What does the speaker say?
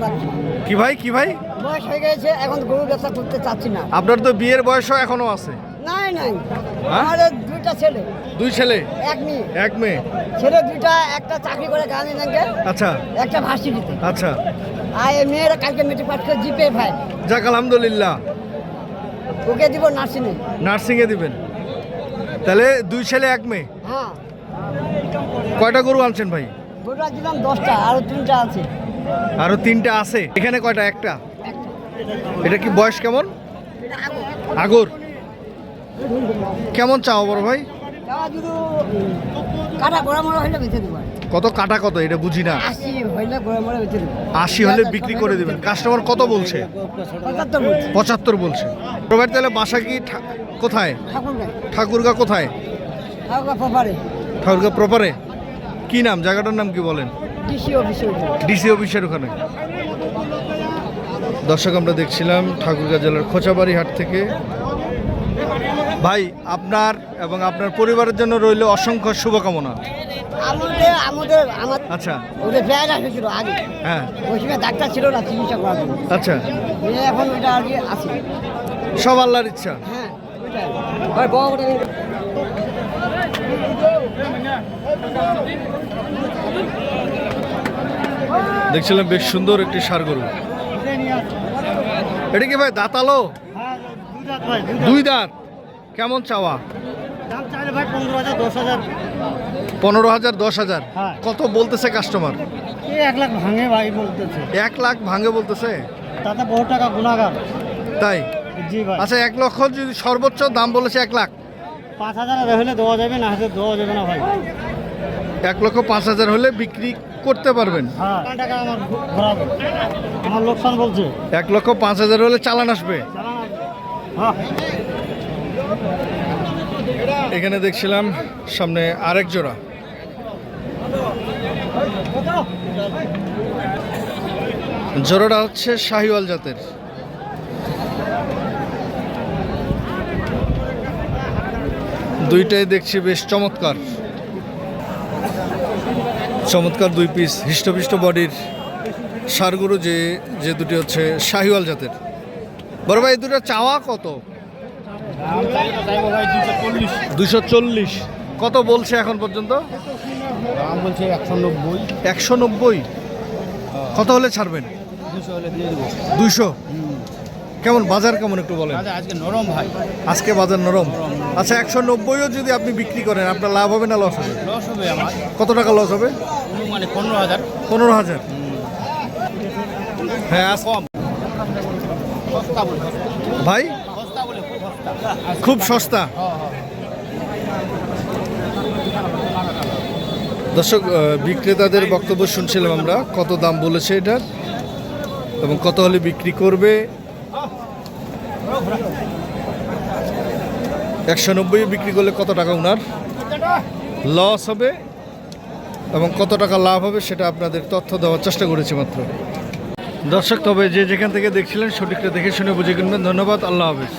লাগছে। কি ভাই কি ভাই? বয়স হয়ে গেছে, এখন গরু ব্যবসা করতে চাচ্ছি না। আপনার তো বিয়ের বয়সও এখনো আছে। নাই নাই, হ্যাঁ? আমাদের দুইটা ছেলে, দুই ছেলে এক মেয়ে। এক মেয়ে। ছেলে দুইটা, একটা চাকরি করে গান্ধীনগরে, আচ্ছা একটা ভার্সিটিতে। আচ্ছা, আর এই মেয়েরা কালকে মেট্রিক পাস করে জিপে ভাই, যাক আলহামদুলিল্লাহ। ওকে দিব নার্সিংয়ে। নার্সিংয়ে দিবেন? তাহলে দুই ছেলে এক মেয়ে। হ্যাঁ, কয়টা গরু আনছেন ভাই? গরুটা দিলাম 10টা, আরো 3টা আছে। আরো 3টা আছে। এখানে কয়টা? একটা। একটা। এটা কি বয়স কেমন? এটা আগর। আগর। কেমন চাও বড় ভাই? তাও যদি কাটা গোড়া মোড়া হইলে বেঁচে দেবো। কত কাটা কত এটা বুঝি না। 80 হইলে গোড়া মোড়া বেঁচে দেবো। 80 হলে বিক্রি করে দিবেন। কাস্টমার কত বলছে? 75 বলছি। 75 বলছে। বড় ভাই তাহলে বাসা কি কোথায়? ঠাকুরগাঁ। ঠাকুরগা কোথায়? ঠাকুরগাঁ প্রপারে। ঠাকুরগা প্রপারে। কি নাম জায়গাটার নাম কি বলেন? ডিসি অফিসে। ডিসি অফিসের ওখানে। দর্শক আমরা দেখছিলাম ঠাকুরগাঁ জেলার খোঁচাবাড়ি হাট থেকে। ভাই আপনার এবং আপনার পরিবারের জন্য রইল অসংখ্য শুভকামনা। আমার আচ্ছা ওদের প্রায় এসেছিল আগে, হ্যাঁ ওই সময় ডাক্তার ছিল না চিকিৎসা করার জন্য। আচ্ছা, এখন ওইটা আর কি আছে। সব আল্লাহর ইচ্ছা। হ্যাঁ ওইটাই। ওই বড় বড় দেখছিলাম বেশ সুন্দর একটি ষাঁড় গরু। এটা কি ভাই দাঁতালো? দুই দাঁত। কেমন চাওয়া? 15,000 10,000। হ্যাঁ। কত বলতেছে কাস্টমার? 1 লাখ ভাঙে ভাই বলতেছে। 1 লাখ ভাঙে বলতেছে? তাতে বহু টাকা গুণাগার। তাই? জি ভাই। আচ্ছা 1 লক্ষ যদি সর্বোচ্চ দাম বলেছে 1 লাখ। 5,000 হলে দেওয়া যাবে, না হলে দেওয়া যাবে না ভাই। 1,05,000 হলে বিক্রি করতে পারবেন। হ্যাঁ, টাকা আমার ঘোরাবে, আমার লোকসান বলছে। 1,05,000 হলে চালান আসবে। হ্যাঁ, এখানে দেখছিলাম সামনে আরেক জোড়া। জোড়াটা হচ্ছে শাহিওয়াল জাতের। দুইটাই দেখছি বেশ চমৎকার চমৎকার দুই পিস হৃষ্টপুষ্ট বডির ষাঁড় গরু, যে দুটি হচ্ছে শাহিওয়াল জাতের। বড় ভাই দুটো চাওয়া কত? 240। কত বলছে এখন পর্যন্ত? দাম বলছে 190। 190। কত হলে ছাড়বেন? 200 হলে দিয়ে দেবো। 200। কেমন বাজার কেমন একটু বলেন? আজকে নরম ভাই। আজকে বাজার নরম। আচ্ছা 190ও যদি আপনি বিক্রি করেন আপনার লাভ হবে না লস হবে? লস হবে আমার। কত টাকা লস হবে? মানে 15,000। 15,000। হ্যাঁ কম। সস্তা বলে। ভাই সস্তা বলে খুব সস্তা। খুব সস্তা। দর্শক বিক্রেতাদের বক্তব্য শুনছিলাম আমরা, কত দাম বলেছে এটার এবং কত হলে বিক্রি করবে। 190 বিক্রি করলে কত টাকা ওনার লস হবে এবং কত টাকা লাভ হবে সেটা আপনাদের তথ্য দেওয়ার চেষ্টা করেছি মাত্র। দর্শক তবে যে যেখান থেকে দেখছিলেন সঠিকটা দেখে শুনে বুঝে কিনবেন। ধন্যবাদ। আল্লাহ হাফেজ।